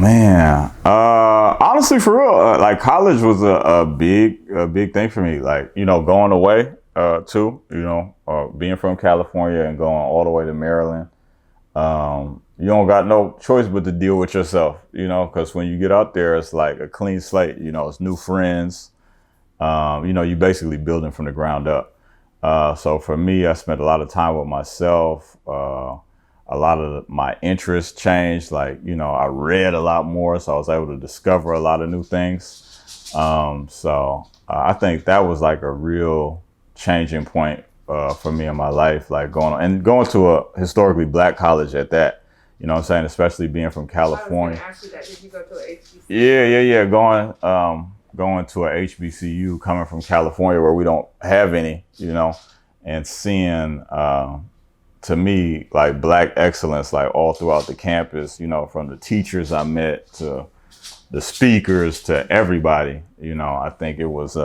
man. Honestly, for real, like college was a big thing for me. Like, going away, too, being from California and going all the way to Maryland. You don't got no choice but to deal with yourself, because when you get out there, it's like a clean slate, it's new friends. You basically building from the ground up. So for me, I spent a lot of time with myself. A lot of my interests changed. Like, I read a lot more, so I was able to discover a lot of new things. So I think that was like a real changing point for me in my life, like going to a historically Black college at that. You know what I'm saying? Especially being from California. I was going to ask you that. Did you go to a HBCU? Yeah. Going to a HBCU, coming from California where we don't have any, and seeing, to me, like Black excellence, like all throughout the campus, from the teachers I met to the speakers to everybody, I think it was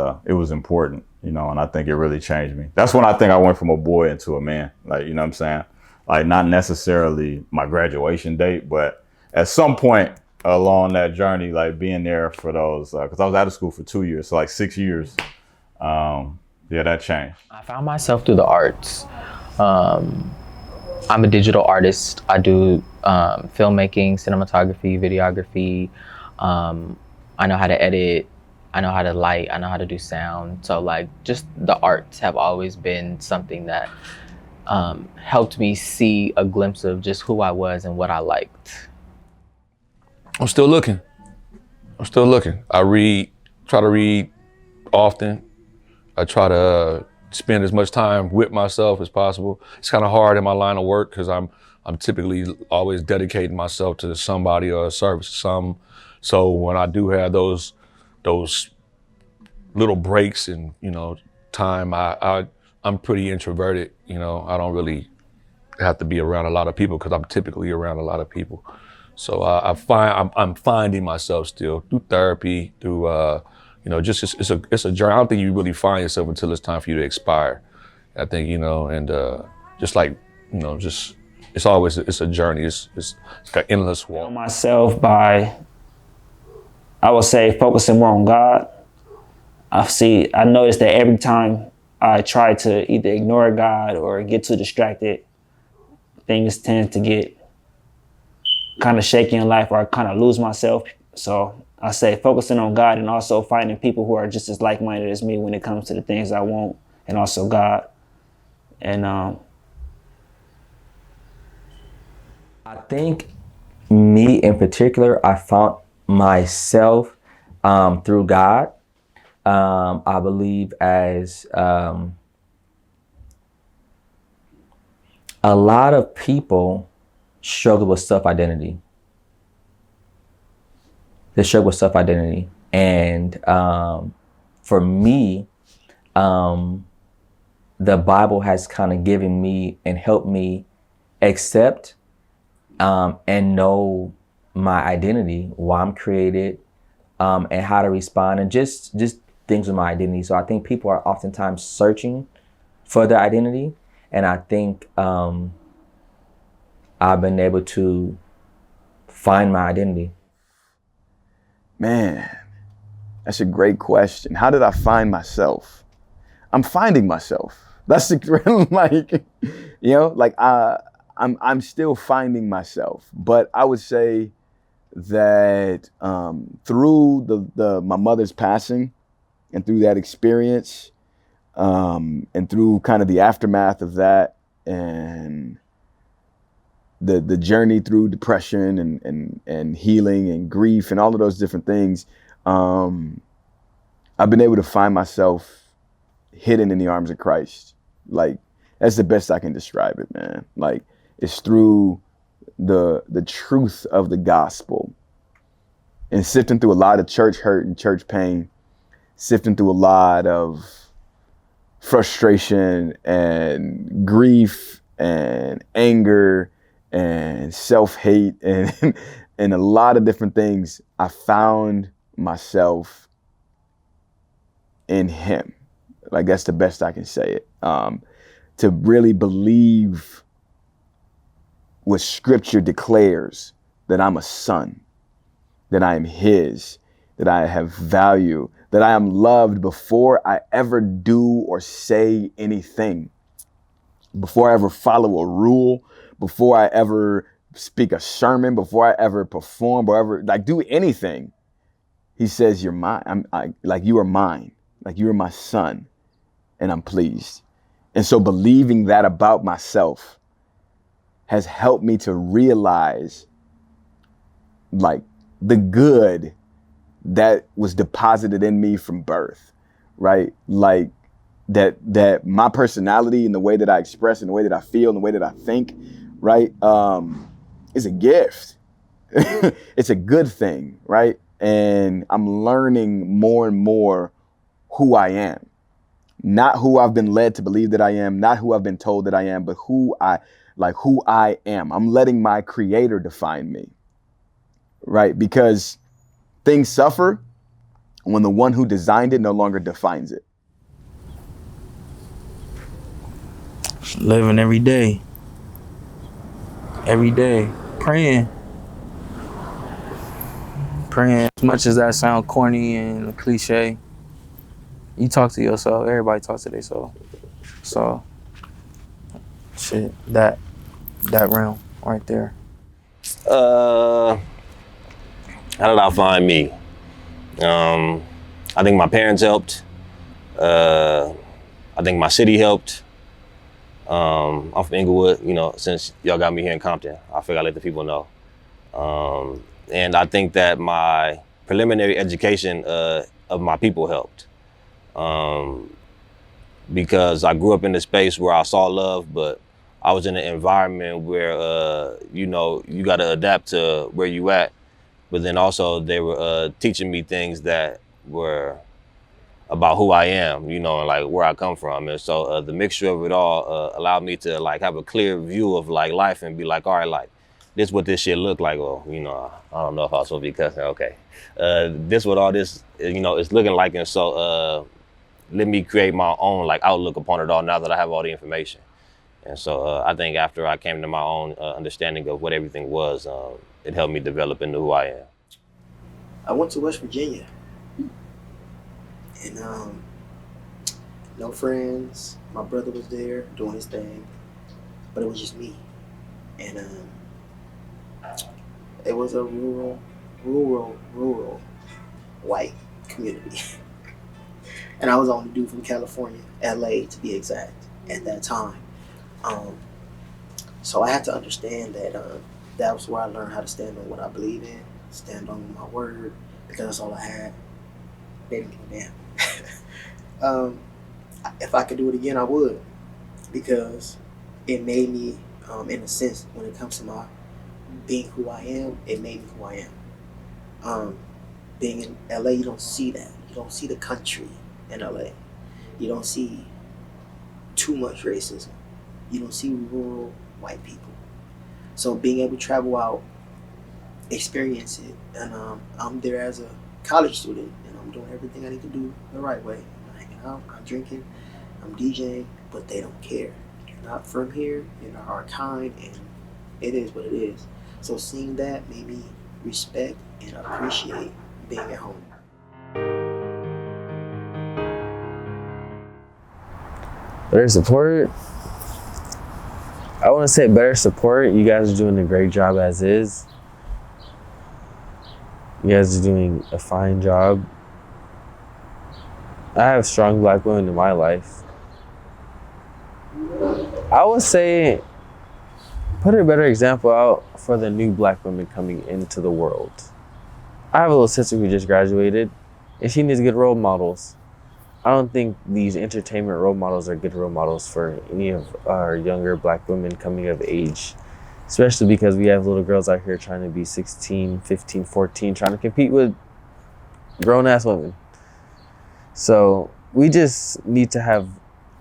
important, and I think it really changed me. That's when I think I went from a boy into a man, like, you know what I'm saying? Like, not necessarily my graduation date, but at some point along that journey, like being there for those, because I was out of school for 2 years, so like 6 years. That changed. I found myself through the arts. I'm a digital artist. I do filmmaking, cinematography, videography. I know how to edit. I know how to light. I know how to do sound. So like just the arts have always been something that helped me see a glimpse of just who I was and what I liked. I'm still looking. I try to read often. I try to spend as much time with myself as possible. It's kind of hard in my line of work because I'm typically always dedicating myself to somebody or a service to some. So when I do have those little breaks and time, I'm pretty introverted. I don't really have to be around a lot of people because I'm typically around a lot of people. So I'm finding myself still through therapy, through just it's a journey. I don't think you really find yourself until it's time for you to expire. I think just like just it's a journey. It's like an endless walk. Myself by, I would say, focusing more on God. I noticed that every time I try to either ignore God or get too distracted, things tend to get kind of shaky in life, or I kind of lose myself. So I say focusing on God and also finding people who are just as like-minded as me when it comes to the things I want, and also God. And I think me in particular, I found myself through God. I believe as a lot of people struggle with self-identity. They struggle with self-identity. And for me, the Bible has kind of given me and helped me accept and know my identity, why I'm created, and how to respond, and just things with my identity. So I think people are oftentimes searching for their identity. And I think I've been able to find my identity. Man, that's a great question. How did I find myself? I'm finding myself. That's the I'm still finding myself. But I would say that through my mother's passing and through that experience, and through kind of the aftermath of that, and the journey through depression and healing and grief and all of those different things, I've been able to find myself hidden in the arms of Christ. Like, that's the best I can describe it, man. Like, it's through the truth of the gospel, and sifting through a lot of church hurt and church pain, sifting through a lot of frustration and grief and anger and self-hate and and a lot of different things. I found myself in him. Like, that's the best I can say it. To really believe what scripture declares, that I'm a son, that I am his, that I have value, that I am loved before I ever do or say anything, before I ever follow a rule, before I ever speak a sermon, before I ever perform, or ever like do anything. He says, you're mine. Like you are mine, like you are my son, and I'm pleased. And so believing that about myself has helped me to realize like the good that was deposited in me from birth, right? Like that my personality and the way that I express and the way that I feel and the way that I think, right, is a gift. It's a good thing, right? And I'm learning more and more who I am. Not who I've been led to believe that I am, not who I've been told that I am, but who I am. I'm letting my creator define me, right? Because things suffer when the one who designed it no longer defines it. Living every day, praying. As much as that sound corny and cliche, you talk to yourself. Everybody talks to themselves. So, shit, that realm right there. How did I find me? I think my parents helped. I think my city helped. I'm from Inglewood, you know, since y'all got me here in Compton, I figured I'd let the people know. And I think that my preliminary education of my people helped. Because I grew up in a space where I saw love, but I was in an environment where, you know, you got to adapt to where you at. But then also they were teaching me things that were about who I am, you know, and like where I come from. And so the mixture of it all allowed me to like have a clear view of like life and be like, all right, like this what this shit look like. Well, you know, I don't know if I was supposed to be cussing. Okay. This what all this, you know, is looking like. And so let me create my own like outlook upon it all now that I have all the information. And so I think after I came to my own understanding of what everything was, it helped me develop into who I am. I went to West Virginia. And no friends. My brother was there doing his thing, but it was just me. And it was a rural white community. And I was the only dude from California, LA to be exact, at that time. So I had to understand that that was where I learned how to stand on what I believe in, stand on my word, because that's all I had. They didn't give a damn. If I could do it again, I would, because it made me, in a sense, when it comes to my being who I am, it made me who I am. Being in LA, you don't see that. You don't see the country in LA. You don't see too much racism. You don't see rural white people. So being able to travel out, experience it, and I'm there as a college student, and I'm doing everything I need to do the right way. I'm hanging out, I'm drinking, I'm DJing, but they don't care. You're not from here, you're not our kind, and it is what it is. So seeing that made me respect and appreciate being at home. Better support. I want to say better support. You guys are doing a great job as is. You guys are doing a fine job. I have strong black women in my life. I would say put a better example out for the new black women coming into the world. I have a little sister who just graduated, and she needs good role models. I don't think these entertainment role models are good role models for any of our younger black women coming of age, especially because we have little girls out here trying to be 16, 15, 14, trying to compete with grown-ass women. So we just need to have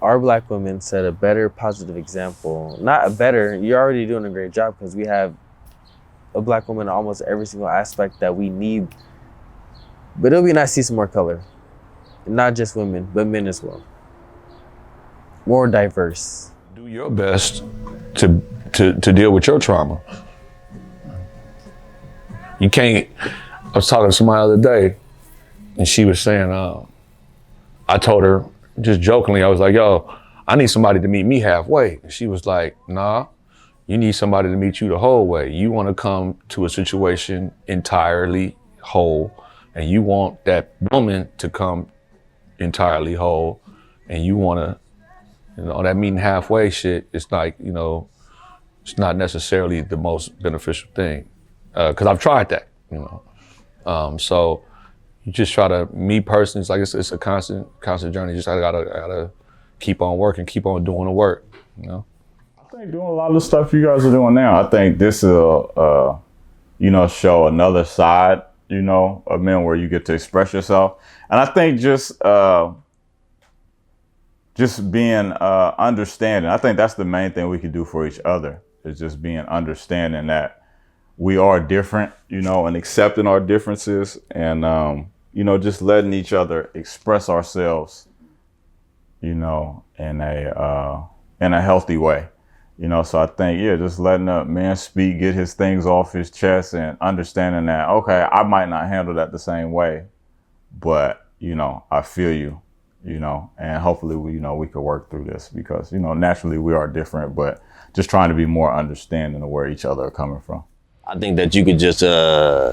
our black women set a better positive example. Not a better, you're already doing a great job, because we have a black woman in almost every single aspect that we need. But it'll be nice to see some more color. Not just women, but men as well. More diverse. Do your best to deal with your trauma. You can't, I was talking to somebody the other day, and she was saying, I told her just jokingly, I was like, yo, I need somebody to meet me halfway. And she was like, nah, you need somebody to meet you the whole way. You want to come to a situation entirely whole, and you want that woman to come entirely whole, and you want to, that meeting halfway shit, it's like, it's not necessarily the most beneficial thing. Because I've tried that, so you just try to, me personally, it's like it's a constant journey. Just I gotta keep on working, keep on doing the work, I think doing a lot of the stuff you guys are doing now, I think this will, show another side, of men where you get to express yourself. And I think just being understanding, I think that's the main thing we can do for each other, is just being understanding that we are different, and accepting our differences, and, just letting each other express ourselves, in a healthy way, so I think, just letting a man speak, get his things off his chest, and understanding that, okay, I might not handle that the same way, but, I feel you, and hopefully we could work through this, because, naturally we are different, but just trying to be more understanding of where each other are coming from. I think that you could just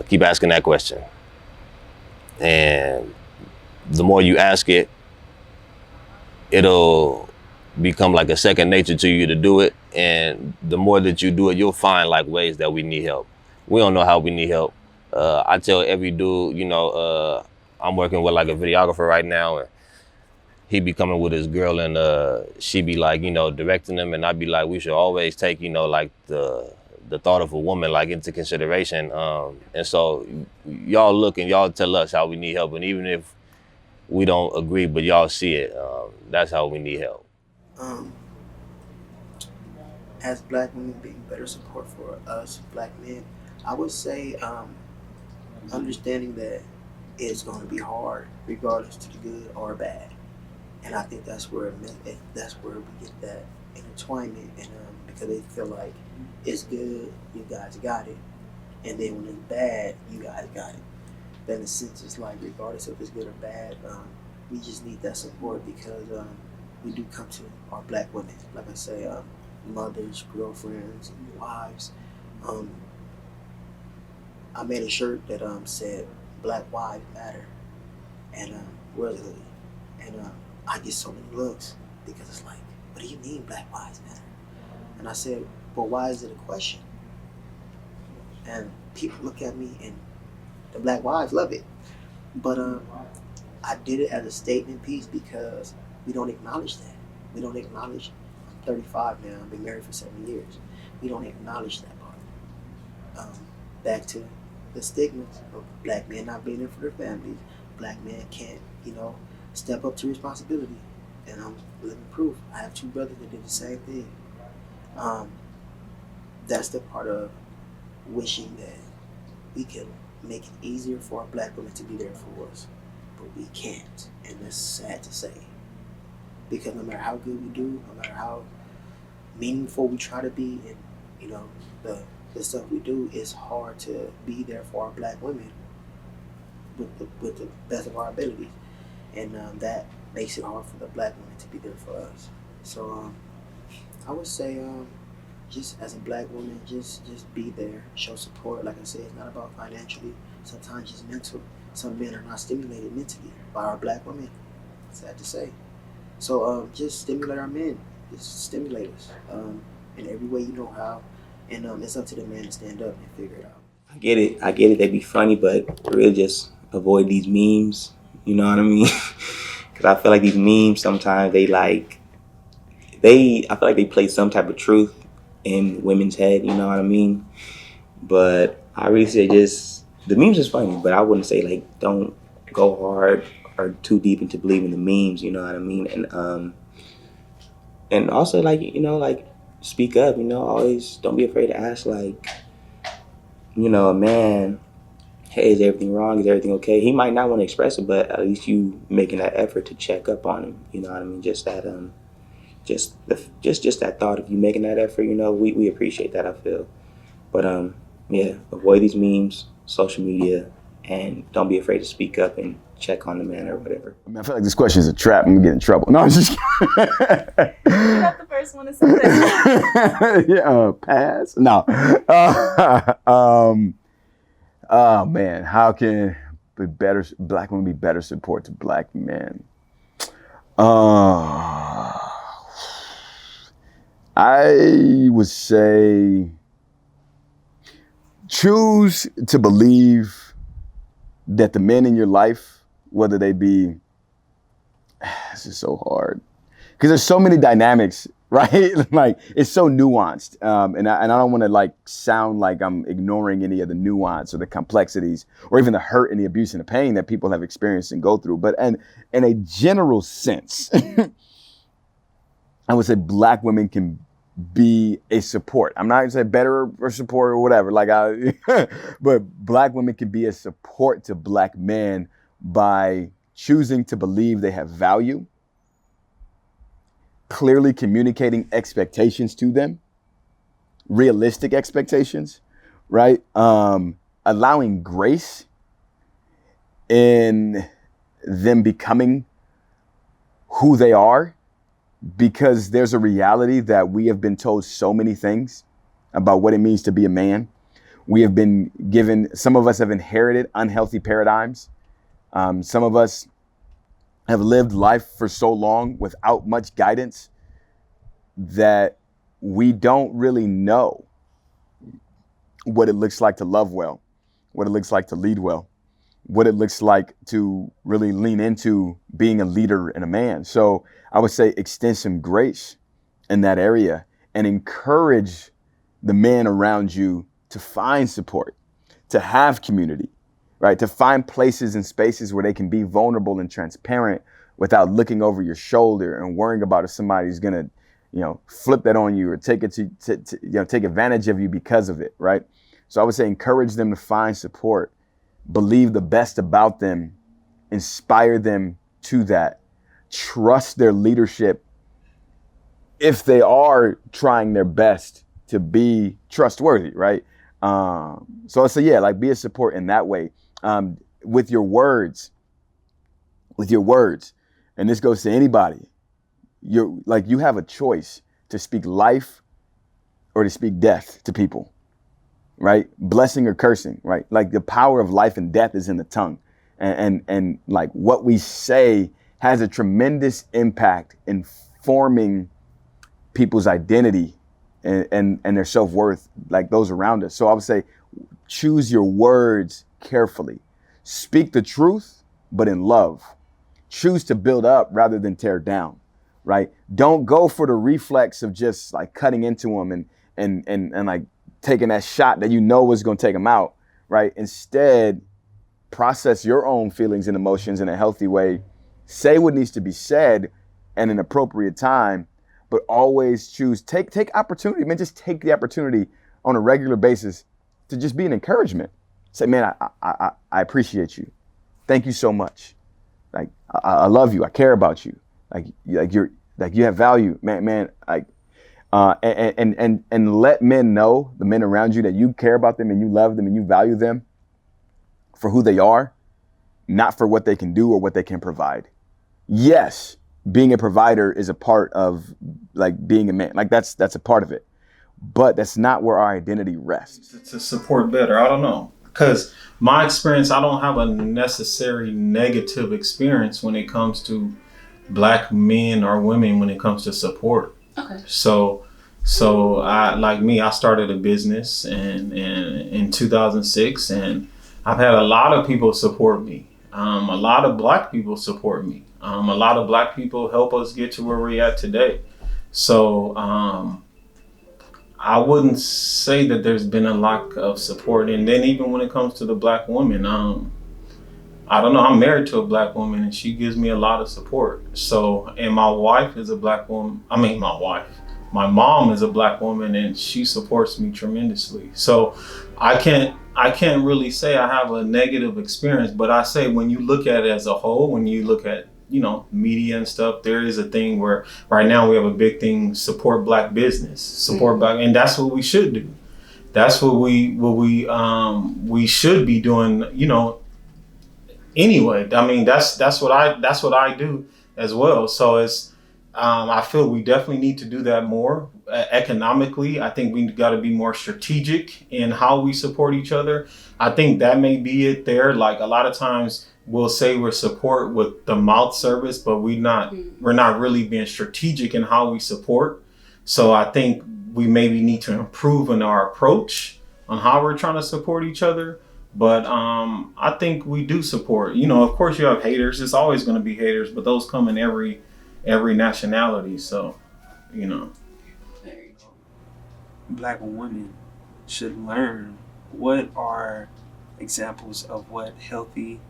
keep asking that question. And the more you ask it, it'll become like a second nature to you to do it. And the more that you do it, you'll find like ways that we need help. We don't know how we need help. I tell every dude, I'm working with like a videographer right now, and he be coming with his girl, and she be like, directing him, and I'd be like, we should always take, like the thought of a woman like into consideration. And so y'all look and y'all tell us how we need help. And even if we don't agree, but y'all see it, that's how we need help. As black women, being better support for us black men, I would say understanding that it's going to be hard regardless to the good or bad. And I think that's where we get that intertwinement, and because they feel like it's good, you guys got it, and then when it's bad, you guys got it. Then in a sense, it's like regardless if it's good or bad, we just need that support, because we do come to our black women, like I say, mothers, girlfriends, and wives. I made a shirt that said "Black Wives Matter," and really, and I get so many looks because it's like, what do you mean black wives matter? And I said, well, why is it a question? And people look at me, and the black wives love it. But I did it as a statement piece because we don't acknowledge that. We don't acknowledge, I'm 35 now, I've been married for 7 years. We don't acknowledge that part. Back to the stigmas of black men not being there for their families. Black men can't, step up to responsibility. And I'm living proof. I have 2 brothers that did the same thing. That's the part of wishing that we can make it easier for our black women to be there for us, but we can't, and that's sad to say. Because no matter how good we do, no matter how meaningful we try to be, and the stuff we do, it's hard to be there for our black women with the best of our abilities, and that makes it hard for the black women to be there for us. So I would say, just as a black woman, just be there, show support. Like I said, it's not about financially. Sometimes it's mental. Some men are not stimulated mentally by our black women. Sad to say. So just stimulate our men. Just stimulate us in every way you know how. And it's up to the man to stand up and figure it out. I get it. They be funny, but really just avoid these memes. You know what I mean? Because I feel like these memes sometimes I feel like they play some type of truth in women's head. You know what I mean? But I really say just the memes is funny, but I wouldn't say like don't go hard or too deep into believing the memes. You know what I mean? And also like speak up. Always don't be afraid to ask like a man, hey, is everything wrong? Is everything okay? He might not want to express it, but at least you making that effort to check up on him. You know what I mean? Just that just that thought of you making that effort, we appreciate that, I feel. But avoid these memes, social media, and don't be afraid to speak up and check on the man or whatever. I mean, I feel like this question is a trap. I'm gonna get in trouble. No, I'm just You're not the first one to say that. yeah, pass. No. Oh man, how can black women be better support to black men? I would say choose to believe that the men in your life, whether they be, this is so hard, because there's so many dynamics, right? Like it's so nuanced, and I don't want to like sound like I'm ignoring any of the nuance or the complexities or even the hurt and the abuse and the pain that people have experienced and go through. But in a general sense, I would say black women can be a support. I'm not gonna say better or support or whatever, but black women can be a support to black men by choosing to believe they have value, clearly communicating expectations to them, realistic expectations, right? Allowing grace in them becoming who they are, because there's a reality that we have been told so many things about what it means to be a man. We have been given, some of us have inherited unhealthy paradigms. Some of us have lived life for so long without much guidance that we don't really know what it looks like to love well, what it looks like to lead well, what it looks like to really lean into being a leader and a man. So I would say extend some grace in that area and encourage the men around you to find support, to have community, right? To find places and spaces where they can be vulnerable and transparent without looking over your shoulder and worrying about if somebody's gonna, flip that on you or take it take advantage of you because of it, right? So I would say encourage them to find support, believe the best about them, inspire them to that, trust their leadership if they are trying their best to be trustworthy, right? So I say, yeah, like be a support in that way. With your words, and this goes to anybody, you have a choice to speak life or to speak death to people, right? Blessing or cursing, right? Like the power of life and death is in the tongue. And like what we say has a tremendous impact in forming people's identity and their self-worth, like those around us. So I would say, choose your words carefully. Speak the truth, but in love. Choose to build up rather than tear down, right? Don't go for the reflex of just like cutting into them and like taking that shot that is going to take them out, right? Instead, process your own feelings and emotions in a healthy way. Say what needs to be said at an appropriate time, but always choose, take opportunity, man, just take the opportunity on a regular basis to just be an encouragement. Say, man, I appreciate you. Thank you so much. Like, I love you. I care about you. You have value, man. And let men know, the men around you, that you care about them and you love them and you value them for who they are, not for what they can do or what they can provide. Yes, being a provider is a part of like being a man. Like that's a part of it, but that's not where our identity rests. To support better, I don't know, because my experience, I don't have a necessary negative experience when it comes to black men or women when it comes to support. Okay. So I started a business in 2006, and I've had a lot of people support me. A lot of black people support me. A lot of black people help us get to where we're at today. So I wouldn't say that there's been a lack of support. And then even when it comes to the black woman, I don't know, I'm married to a black woman and she gives me a lot of support. So, and my wife is a black woman. My mom is a black woman and she supports me tremendously. So I can't really say I have a negative experience, but I say when you look at it as a whole, when you look at, media and stuff, there is a thing where right now we have a big thing, support black business, support black, and that's what we should do. That's what we should be doing, anyway. I mean, that's what I do as well. So it's I feel we definitely need to do that more economically. I think we got to be more strategic in how we support each other. I think that may be it there. Like a lot of times we'll say we're support with the mouth service, but we're not really being strategic in how we support. So I think we maybe need to improve in our approach on how we're trying to support each other. But I think we do support. You know, of course you have haters. It's always going to be haters, but those come in every nationality. So, you know. Black women should learn what are examples of what healthy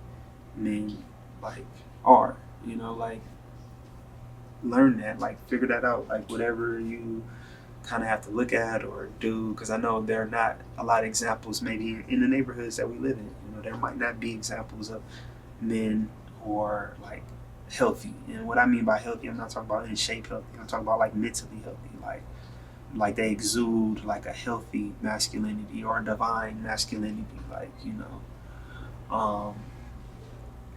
men like are. You know, like learn that, like figure that out, like whatever you kind of have to look at or do, because I know there are not a lot of examples maybe in the neighborhoods that we live in. You know, there might not be examples of men who are like healthy. And what I mean by healthy, I'm not talking about in shape healthy. I'm talking about like mentally healthy, like they exude like a healthy masculinity or a divine masculinity, like, you know,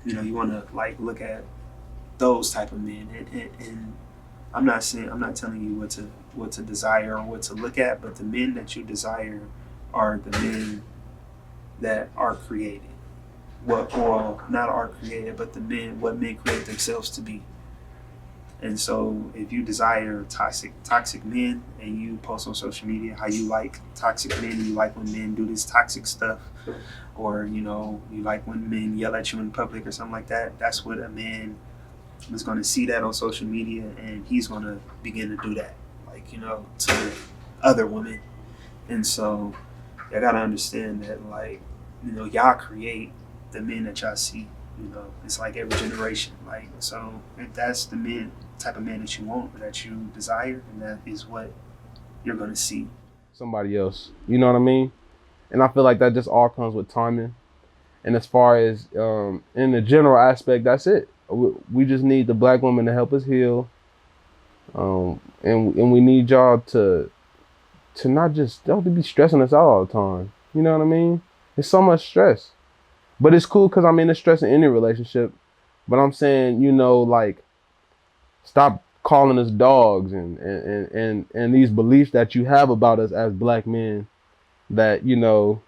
you want to like look at those type of men, and I'm not telling you what to desire or what to look at, but the men that you desire are the men that are created. Well, not are created, but what men create themselves to be. And so if you desire toxic men and you post on social media how you like toxic men, and you like when men do this toxic stuff, or, you know, you like when men yell at you in public or something like that, that's what a man is going to see that on social media, and he's going to begin to do that, like, you know, to other women. And so y'all got to understand that, like, you know, y'all create the men that y'all see. You know, it's like every generation. Like, so if that's the type of man that you want, or that you desire, and that is what you're going to see. Somebody else, you know what I mean? And I feel like that just all comes with timing. And as far as in the general aspect, that's it. We just need the black women to help us heal, and we need y'all to not just don't be stressing us out all the time. You know what I mean? It's so much stress, but it's cool because I'm in the stress in any relationship. But I'm saying, you know, like, stop calling us dogs and these beliefs that you have about us as black men, that, you know,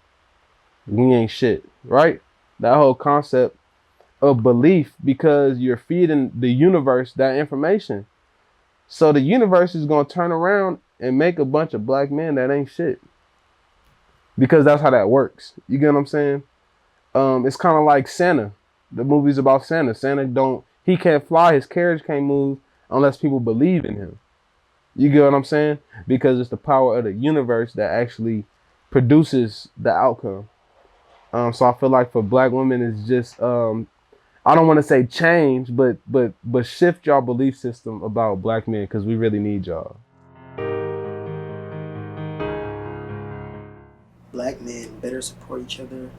we ain't shit, right? That whole concept of belief, because you're feeding the universe that information. So the universe is going to turn around and make a bunch of black men that ain't shit, because that's how that works. You get what I'm saying? It's kind of like Santa. The movie's about Santa. He can't fly, his carriage can't move unless people believe in him. You get what I'm saying? Because it's the power of the universe that actually produces the outcome. So I feel like for black women, it's just, I don't want to say change, but shift y'all belief system about black men, because we really need y'all. Black men better support each other.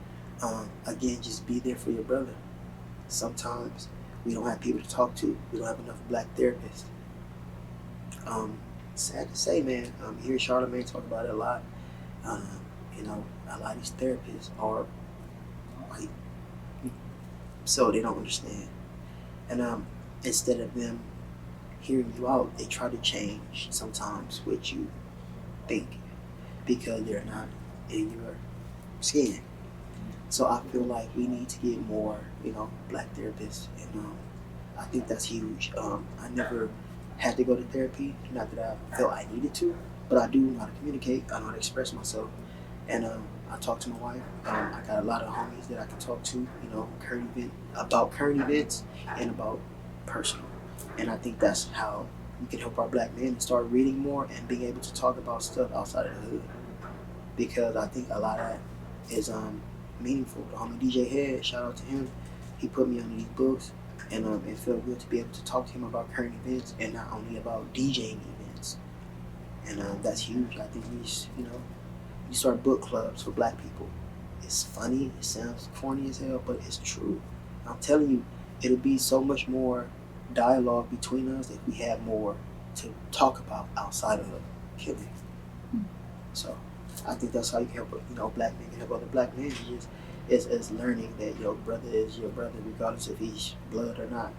Again, just be there for your brother. Sometimes we don't have people to talk to. We don't have enough black therapists. Sad to say, man. You hear Charlamagne talk about it a lot. You know, a lot of these therapists are white, so they don't understand. And instead of them hearing you out, they try to change sometimes what you think, because they're not in your skin. So I feel like we need to get more, you know, black therapists, and I think that's huge. I never had to go to therapy, not that I felt I needed to, but I do know how to communicate. I know how to express myself, and I talk to my wife. I got a lot of homies that I can talk to, you know, about current events and about personal. And I think that's how we can help our black men start reading more and being able to talk about stuff outside of the hood, because I think a lot of that is meaningful. The homie DJ Head, shout out to him. He put me on these books, and it felt good to be able to talk to him about current events and not only about DJing events. And that's huge. I think you start book clubs for black people. It's funny, it sounds corny as hell, but it's true. I'm telling you, it'll be so much more dialogue between us if we have more to talk about outside of killing. So I think that's how you can help, you know, black men can help other black men. You just It's learning that your brother is your brother regardless if he's blood or not.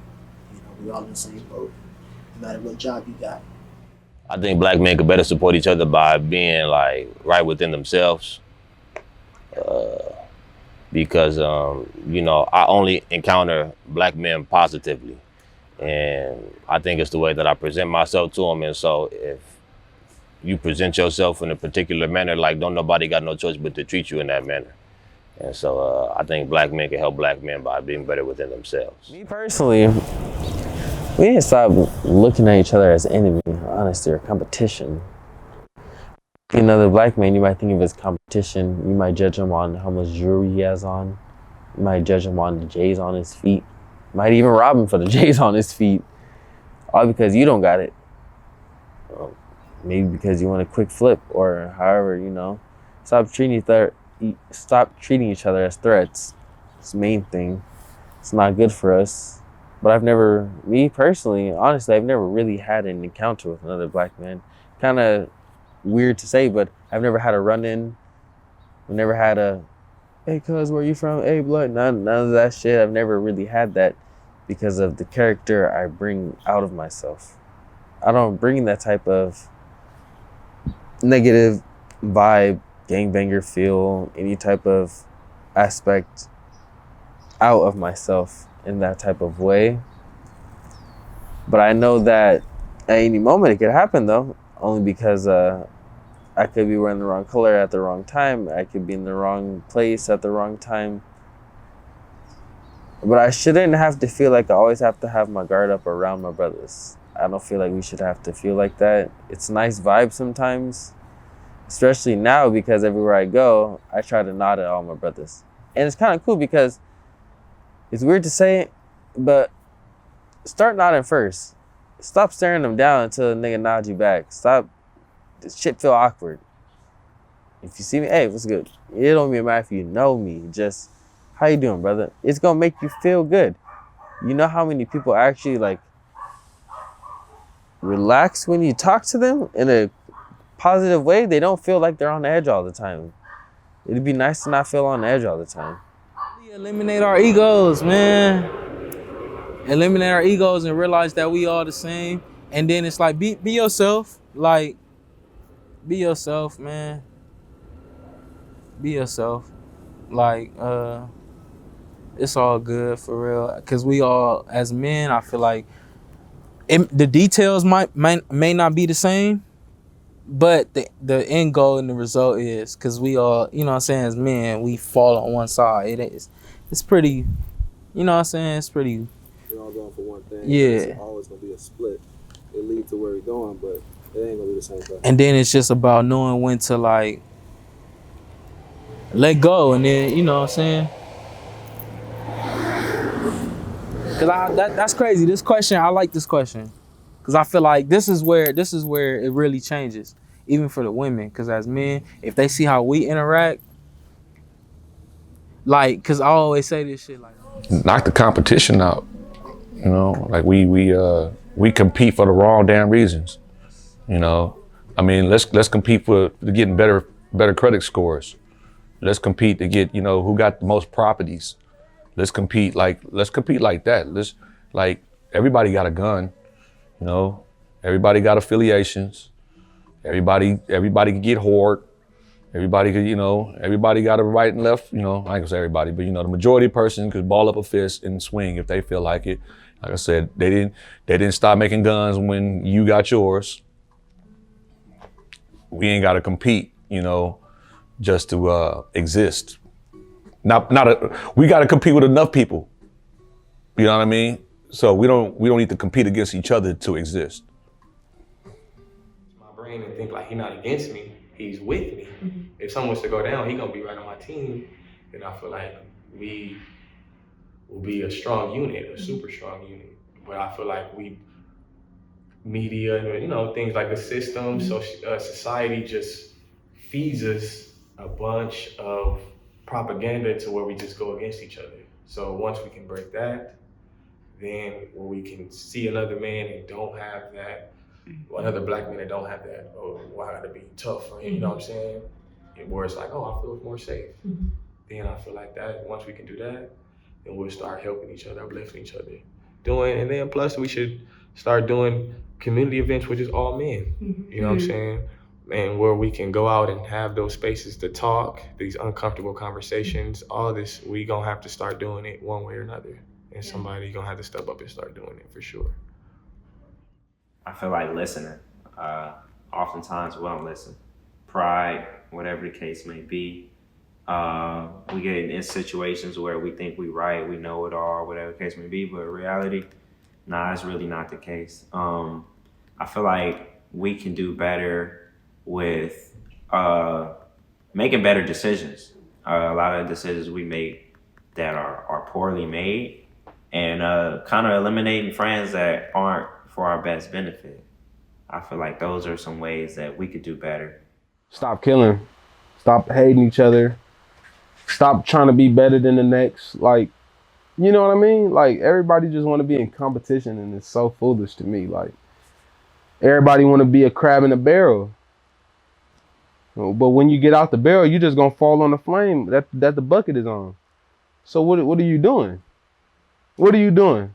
You know, we're all in the same boat, no matter what job you got. I think black men could better support each other by being like right within themselves. Because you know, I only encounter black men positively, and I think it's the way that I present myself to them. And so, if you present yourself in a particular manner, like don't nobody got no choice but to treat you in that manner. And so, I think black men can help black men by being better within themselves. Me personally, we need to stop looking at each other as enemy, honestly, or competition. Another black man, you might think of as competition. You might judge him on how much jewelry he has on. You might judge him on the J's on his feet. You might even rob him for the J's on his feet. All because you don't got it. Maybe because you want a quick flip or however, you know. Stop treating each other as threats. It's the main thing. It's not good for us. But me personally, honestly, I've never really had an encounter with another black man. Kind of weird to say, but I've never had a run-in. I've never had a, hey, cuz, where you from? Hey, blood. None of that shit. I've never really had that because of the character I bring out of myself. I don't bring that type of negative vibe, gangbanger feel, any type of aspect out of myself in that type of way. But I know that at any moment it could happen though, only because I could be wearing the wrong color at the wrong time. I could be in the wrong place at the wrong time. But I shouldn't have to feel like I always have to have my guard up around my brothers. I don't feel like we should have to feel like that. It's a nice vibe sometimes, especially now because everywhere I go, I try to nod at all my brothers. And it's kind of cool because it's weird to say it, but start nodding first. Stop staring them down until a nigga nods you back. Stop. This shit feel awkward. If you see me, hey, what's good? It don't even matter if you know me. Just, how you doing, brother? It's gonna make you feel good. You know how many people actually like relax when you talk to them in a positive way? They don't feel like they're on the edge all the time. It'd be nice to not feel on the edge all the time. We eliminate our egos, man. Eliminate our egos and realize that we all the same. And then it's like, be yourself. Like, be yourself, man. Be yourself. Like, it's all good for real. Cause we all, as men, I feel like the details may not be the same, but the end goal and the result is, cause we all, you know what I'm saying, as men, we fall on one side. It's pretty, you know what I'm saying, it's pretty. We're all going for one thing. Yeah. It's always gonna be a split. It leads to where we're going, but it ain't gonna be the same thing. And then it's just about knowing when to like let go, and then, you know what I'm saying? Cause that's crazy. This question, I like this question. Cause I feel like this is where it really changes, even for the women. Cause as men, if they see how we interact, like, cause I always say this shit like, knock the competition out. You know, like we compete for the wrong damn reasons. You know, I mean, let's compete for getting better credit scores. Let's compete to get, you know, who got the most properties. Let's compete like that. Like everybody got a gun, you know. Everybody got affiliations. Everybody can get whored. Everybody could, you know, everybody got a right and left, you know, I ain't gonna say everybody, but you know, the majority of person could ball up a fist and swing if they feel like it. Like I said, they didn't stop making guns when you got yours. We ain't gotta compete, you know, just to exist. We gotta compete with enough people. You know what I mean? So we don't need to compete against each other to exist. My brain and think like he's not against me, he's with me. Mm-hmm. If someone was to go down, he gonna be right on my team. And I feel like we will be a strong unit, a super strong unit. But I feel like media and, you know, things like the system, society just feeds us a bunch of propaganda to where we just go against each other. So once we can break that, then where we can see another man and don't have that, or another black man that don't have that, oh, well, I gotta be tough for him, you know what I'm saying? Where it's like, oh, I feel more safe. then I feel like that once we can do that, then we'll start helping each other, uplifting each other, and then plus we should start doing community events with just all men. You know what I'm saying? And where we can go out and have those spaces to talk, these uncomfortable conversations, all this, we gonna have to start doing it one way or another. And somebody gonna have to step up and start doing it for sure. I feel like listening. Oftentimes we don't listen. Pride, whatever the case may be. We get in situations where we think we right, we know it all, whatever the case may be, but in reality, nah, it's really not the case. I feel like we can do better with making better decisions. A lot of decisions we make that are poorly made, and kind of eliminating friends that aren't for our best benefit. I feel like those are some ways that we could do better. Stop killing. Stop hating each other. Stop trying to be better than the next. Like, you know what I mean? Like, everybody just want to be in competition, and it's so foolish to me. Like, everybody want to be a crab in a barrel. But when you get out the barrel, you just gonna fall on the flame that the bucket is on. So what are you doing? What are you doing?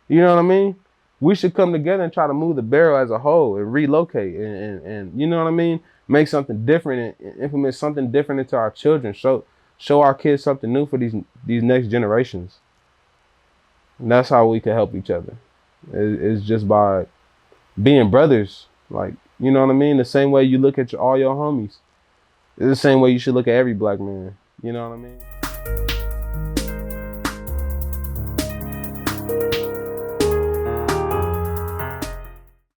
You know what I mean? We should come together and try to move the barrel as a whole and relocate and you know what I mean? Make something different and implement something different into our children. Show our kids something new for these next generations. And that's how we can help each other. It's just by being brothers. Like, you know what I mean? The same way you look at all your homies. It's the same way you should look at every black man. You know what I mean?